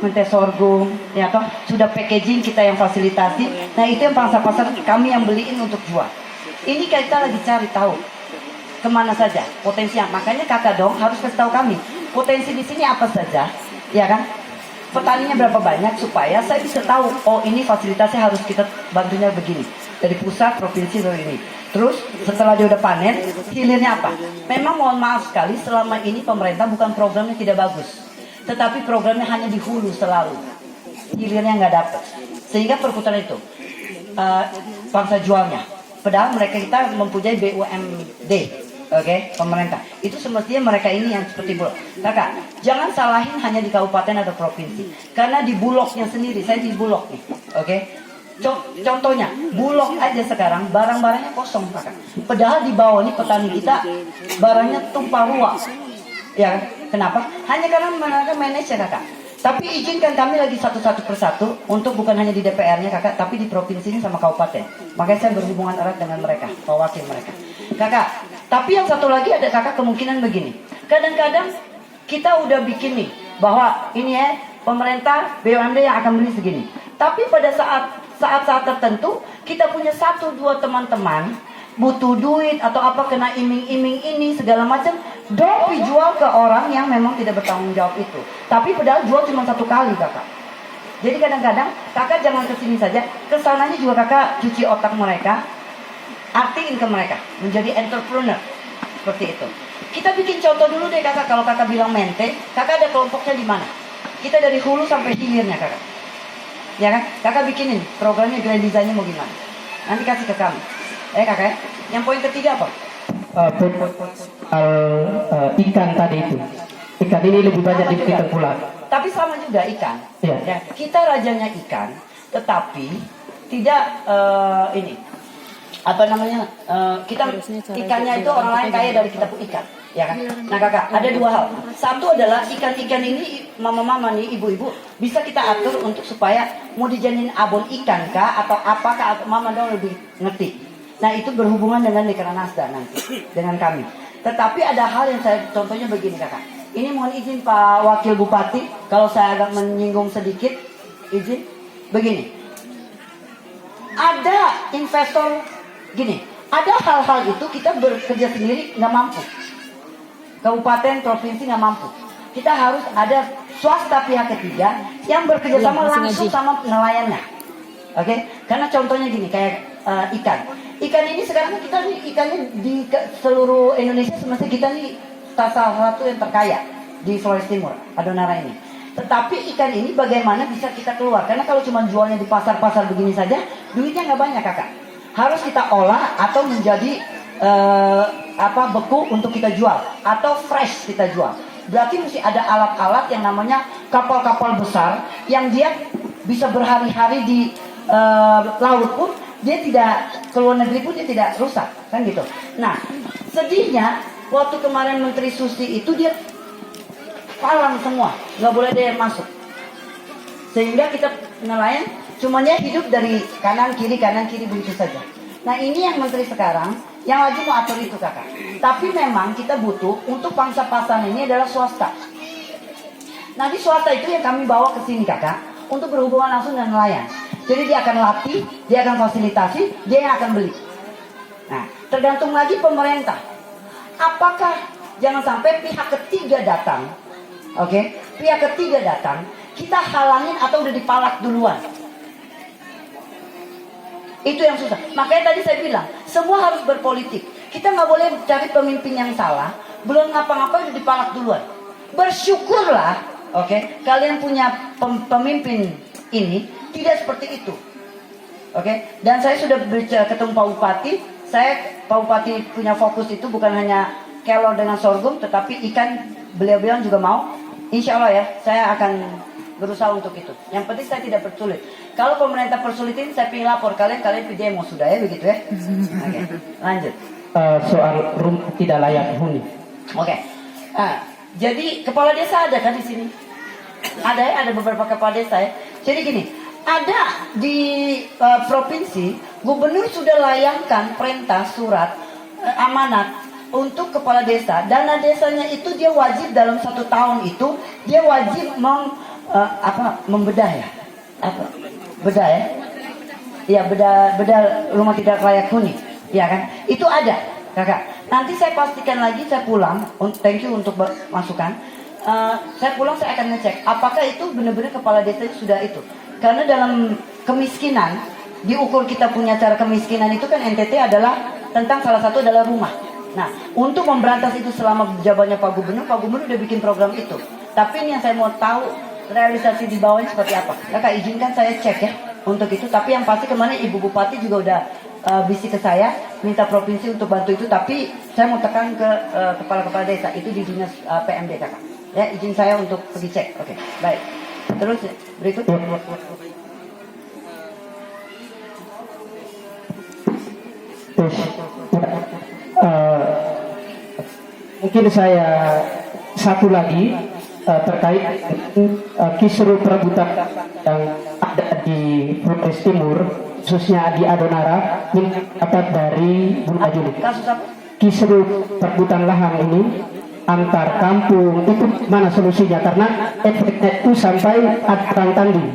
Menteri sorghum, ya toh sudah packaging kita yang fasilitasi. Nah itu yang pangsa pasar kami yang beliin untuk jual. Ini kita lagi cari tahu kemana saja potensinya. Makanya kakak dong harus kasih tahu kami potensi di sini apa saja, ya kan? Petaninya berapa banyak supaya saya bisa tahu. Oh ini fasilitasnya harus kita bantunya begini dari pusat provinsi dari ini. Terus setelah dia udah panen, hilirnya apa? Memang mohon maaf sekali selama ini pemerintah bukan programnya tidak bagus. Tetapi programnya hanya di hulu selalu, hilirnya nggak dapet, sehingga perputaran itu bangsa jualnya. Padahal mereka kita mempunyai BUMD, oke, pemerintah. Itu semestinya mereka ini yang seperti Bulog. Kakak, jangan salahin hanya di kabupaten atau provinsi, karena di Bulognya sendiri, saya di Bulog nih, oke. Contohnya, Bulog aja sekarang barang-barangnya kosong, kakak. Padahal di bawah nih petani kita barangnya tumpah ruah. Ya, kenapa? Hanya karena mereka manage ya kakak. Tapi izinkan kami lagi satu persatu untuk bukan hanya di DPR-nya kakak, tapi di provinsinya sama kabupaten. Makanya saya berhubungan erat dengan mereka, wakil mereka. Kakak, tapi yang satu lagi ada kakak kemungkinan begini. Kadang-kadang kita udah bikin nih bahwa ini ya pemerintah BUMD yang akan beli segini. Tapi pada saat tertentu kita punya 1-2 teman-teman butuh duit atau apa kena iming-iming ini segala macam, dong dijual ke orang yang memang tidak bertanggung jawab itu. Tapi padahal jual cuma 1 kali kakak. Jadi kadang-kadang kakak jangan kesini saja, kesananya juga kakak cuci otak mereka, artiin ke mereka menjadi entrepreneur seperti itu. Kita bikin contoh dulu deh kakak. Kalau kakak bilang mente, kakak ada kelompoknya di mana? Kita dari hulu sampai hilirnya kakak. Ya kan? Kakak bikinin programnya, grand design-nya mau gimana? Nanti kasih ke kami. Kakak ya? Yang poin ketiga apa? Ikan tadi itu. Ikan ini lebih banyak di Tengkulak. Tapi sama juga ikan. Ya. Ya, kita rajanya ikan, tetapi tidak ini apa namanya? Kita ikannya itu orang lain kaya dari kita pun ikan, ya kan? Nah kakak, ada 2 hal. Satu adalah ikan-ikan ini mama-mama nih, ibu-ibu bisa kita atur untuk supaya mau dijadiin abon ikan kah atau apakah, atau mama dong lebih ngerti. Nah itu berhubungan dengan Dekranasda nanti dengan kami. Tetapi ada hal yang saya contohnya begini kakak. Ini mohon izin Pak Wakil Bupati, kalau saya agak menyinggung sedikit, izin. Begini, ada investor gini, ada hal-hal itu kita bekerja sendiri nggak mampu. Kabupaten, provinsi nggak mampu. Kita harus ada swasta pihak ketiga yang bekerja sama langsung sama nelayannya. Oke, karena contohnya gini kayak ikan. Ikan ini sekarang kita nih ikannya di seluruh Indonesia semestinya kita nih salah satu yang terkaya di Sulawesi Timur, Adonara ini. Tetapi ikan ini bagaimana bisa kita keluar? Karena kalau cuma jualnya di pasar-pasar begini saja, duitnya nggak banyak kakak. Harus kita olah atau menjadi beku untuk kita jual atau fresh kita jual. Berarti mesti ada alat-alat yang namanya kapal-kapal besar yang dia bisa berhari-hari di laut pun dia tidak, ke luar negeri pun dia tidak rusak, kan gitu. Nah, sedihnya waktu kemarin Menteri Susi itu dia palang semua, nggak boleh ada yang masuk. Sehingga kita nelayan cumanya hidup dari kanan kiri begitu saja. Nah ini yang Menteri sekarang yang wajib mau atur itu kakak. Tapi memang kita butuh untuk pangsa pasar ini adalah swasta. Nah di swasta itu yang kami bawa ke sini kakak untuk berhubungan langsung dengan nelayan. Jadi dia akan latih, dia akan fasilitasi, dia yang akan beli. Nah, tergantung lagi pemerintah. Apakah jangan sampai pihak ketiga datang, oke? Pihak ketiga datang, kita halangin atau udah dipalak duluan. Itu yang susah. Makanya tadi saya bilang, semua harus berpolitik. Kita nggak boleh cari pemimpin yang salah, belum ngapa-ngapa udah dipalak duluan. Bersyukurlah, oke? Kalian punya pemimpin ini tidak seperti itu, oke? Dan saya sudah ketemu Pak Bupati. Pak Bupati punya fokus itu bukan hanya kelor dengan sorghum, tetapi ikan beliau juga mau. Insya Allah ya, saya akan berusaha untuk itu. Yang penting saya tidak persulit. Kalau pemerintah persulitin, saya pilih lapor kalian demo sudah ya begitu ya. Oke, lanjut. Soal rumah tidak layak huni. Oke. Jadi kepala desa ada kan di sini? Ada ya, ada beberapa kepala desa ya. Jadi gini. Ada di provinsi, gubernur sudah layangkan perintah surat amanat untuk kepala desa. Dana desanya itu dia wajib dalam 1 tahun itu dia wajib membedah ya, bedah ya, ya bedah rumah tidak layak huni, ya kan? Itu ada, kakak. Nanti saya pastikan lagi, saya pulang. Thank you untuk masukan. Saya pulang, saya akan ngecek apakah itu benar-benar kepala desa sudah itu. Karena dalam kemiskinan, diukur kita punya cara kemiskinan itu kan NTT adalah tentang salah satu adalah rumah. Nah, untuk memberantas itu selama jabatannya Pak Gubernur udah bikin program itu. Tapi ini yang saya mau tahu realisasi di bawahnya seperti apa. Kakak izinkan saya cek ya untuk itu. Tapi yang pasti kemarin Ibu Bupati juga udah bisik ke saya minta provinsi untuk bantu itu. Tapi saya mau tekan ke kepala-kepala desa itu di dinas PMD kakak. Ya izin saya untuk pergi cek. Oke, baik. Terus berikut. Mungkin saya satu lagi terkait kisru perebutan yang ada di Flores Timur, khususnya di Adonara, dapat dari Bu Ajuli. Kasus apa? Kisru perebutan lahan ini antar kampung itu mana solusinya? Karena efeknya itu sampai ada tanding.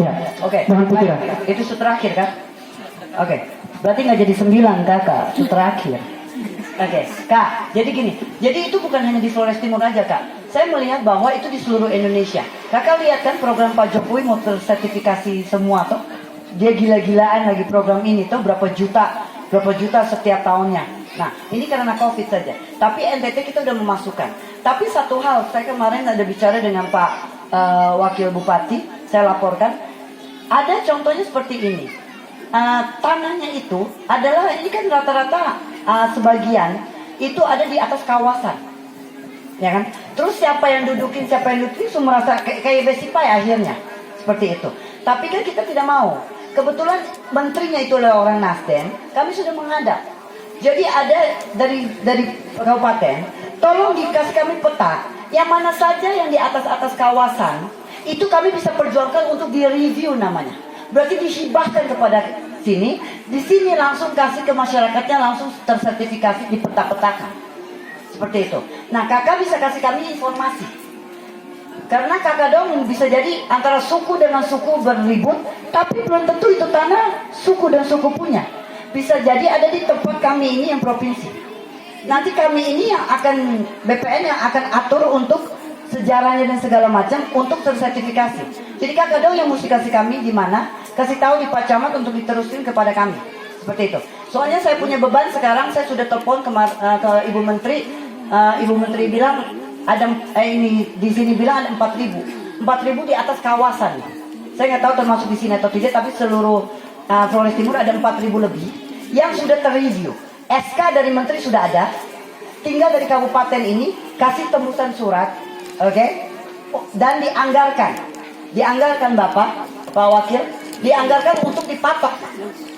Ya, Oke. mohon pikiran. Itu terakhir kan? Oke. Berarti nggak jadi 9 kakak, itu terakhir. Oke, kak. Jadi gini, jadi itu bukan hanya di Flores Timur aja kak. Saya melihat bahwa itu di seluruh Indonesia. Kakak lihat kan program Pak Jokowi mau tersertifikasi semua tuh. Dia gila-gilaan lagi program ini tuh berapa juta setiap tahunnya. Nah, ini karena COVID saja. Tapi NTT kita udah memasukkan. Tapi satu hal, saya kemarin ada bicara dengan Pak Wakil Bupati, saya laporkan. Ada contohnya seperti ini. Tanahnya itu adalah ini kan rata-rata sebagian itu ada di atas kawasan, ya kan? Terus siapa yang dudukin merasa kayak besipai akhirnya seperti itu. Tapi kan kita tidak mau. Kebetulan menterinya itu adalah orang Nasdem. Kami sudah menghadap. Jadi ada dari kabupaten, tolong dikasih kami peta yang mana saja yang di atas kawasan itu kami bisa perjuangkan untuk direview namanya. Berarti dihibahkan kepada sini, di sini langsung kasih ke masyarakatnya langsung tersertifikasi dipeta-petakan. Seperti itu. Nah, kakak bisa kasih kami informasi. Karena kakak dong bisa jadi antara suku dengan suku berribut, tapi belum tentu itu tanah suku dan suku punya. Bisa jadi ada di tempat kami ini yang provinsi. Nanti kami ini yang akan BPN yang akan atur untuk sejarahnya dan segala macam untuk tersertifikasi. Jadi kakak dong yang mesti kasih kami di mana, kasih tahu di Pak Camat untuk diteruskan kepada kami. Seperti itu. Soalnya saya punya beban sekarang, saya sudah telepon ke Ibu Menteri. Ibu Menteri bilang ada ini di sini bilang ada 4.000 di atas kawasan. Saya nggak tahu termasuk di sini atau tidak, tapi seluruh Flores Timur ada 4.000 lebih yang sudah terreview. SK dari Menteri sudah ada. Tinggal dari kabupaten ini kasih tembusan surat. Oke, dan dianggarkan Bapak Wakil, dianggarkan untuk dipatok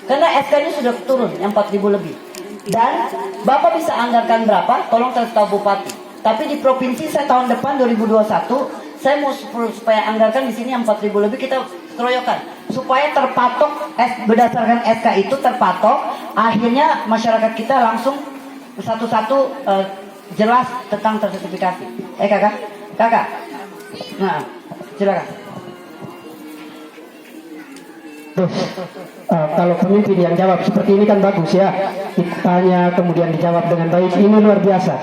karena SK-nya sudah turun yang 4.000 lebih. Dan Bapak bisa anggarkan berapa? Tolong kasih tahu Bupati. Tapi di provinsi saya tahun depan 2021 saya mau supaya anggarkan di sini yang 4.000 lebih kita keroyokan supaya terpatok berdasarkan SK itu terpatok. Akhirnya masyarakat kita langsung satu-satu jelas tentang tersertifikasi. Kakak, nah, silakan. Kalau pemimpin yang jawab seperti ini kan bagus ya. Kita tanya kemudian dijawab dengan baik. Ini luar biasa.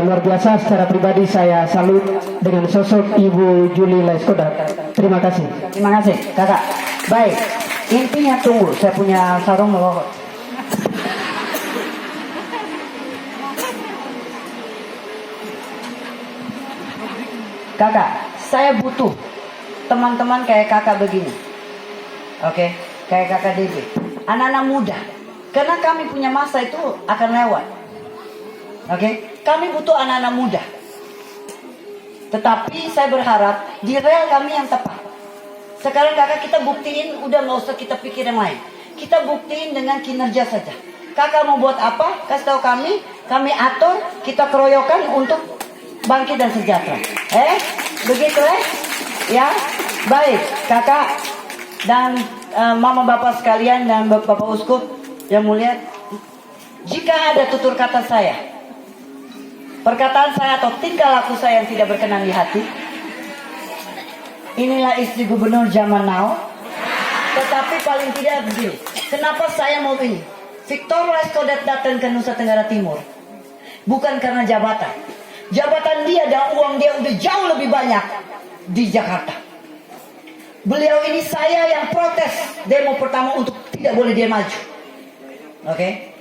Luar biasa. Secara pribadi saya salut dengan sosok Ibu Juli Laiskodat. Terima kasih. Terima kasih, kakak. Baik. Intinya tunggu. Saya punya sarung merokok. Kakak, saya butuh teman-teman kayak kakak begini. Oke, kayak kakak DB. Anak-anak muda. Karena kami punya masa itu akan lewat. Oke, kami butuh anak-anak muda. Tetapi saya berharap di rel kami yang tepat. Sekarang kakak kita buktiin, udah gak usah kita pikir yang lain. Kita buktiin dengan kinerja saja. Kakak mau buat apa? Kasih tahu kami atur, kita keroyokan untuk bangkit dan sejahtera. Begitu ya. Baik, kakak dan mama bapak sekalian dan bapak uskup yang mulia, jika ada tutur kata saya, perkataan saya atau tingkah laku saya yang tidak berkenan di hati, inilah istri gubernur zaman now. Tetapi paling tidak begini, kenapa saya mau ini? Victor Laiskodat datang ke Nusa Tenggara Timur bukan karena jabatan. Jabatan dia dan uang dia udah jauh lebih banyak di Jakarta. Beliau ini saya yang protes demo pertama untuk tidak boleh dia maju. Oke?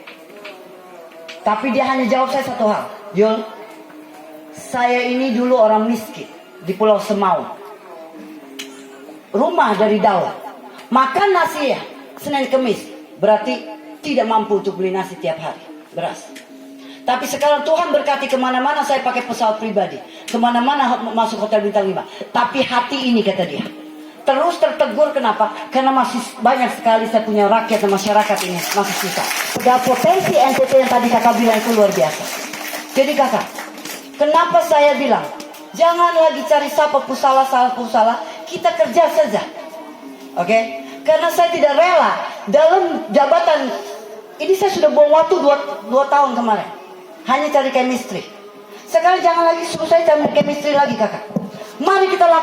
Tapi dia hanya jawab saya satu hal. Jul, saya ini dulu orang miskin di Pulau Semau. Rumah dari daun. Makan nasi ya, Senin Kemis. Berarti tidak mampu untuk beli nasi tiap hari. Beras. Tapi sekarang Tuhan berkati kemana-mana saya pakai pesawat pribadi. Kemana-mana masuk hotel bintang 5. Tapi hati ini kata dia. Terus tertegur kenapa? Karena masih banyak sekali saya punya rakyat dan masyarakat ini masih susah. Padahal potensi NTT yang tadi kakak bilang itu luar biasa. Jadi kakak, kenapa saya bilang jangan lagi cari siapa salah kita kerja saja. Oke? Karena saya tidak rela dalam jabatan ini saya sudah buang waktu 2 tahun kemarin. Hanya cari chemistry. Sekarang jangan lagi suruh saya cari chemistry lagi kakak. Mari kita lakukan.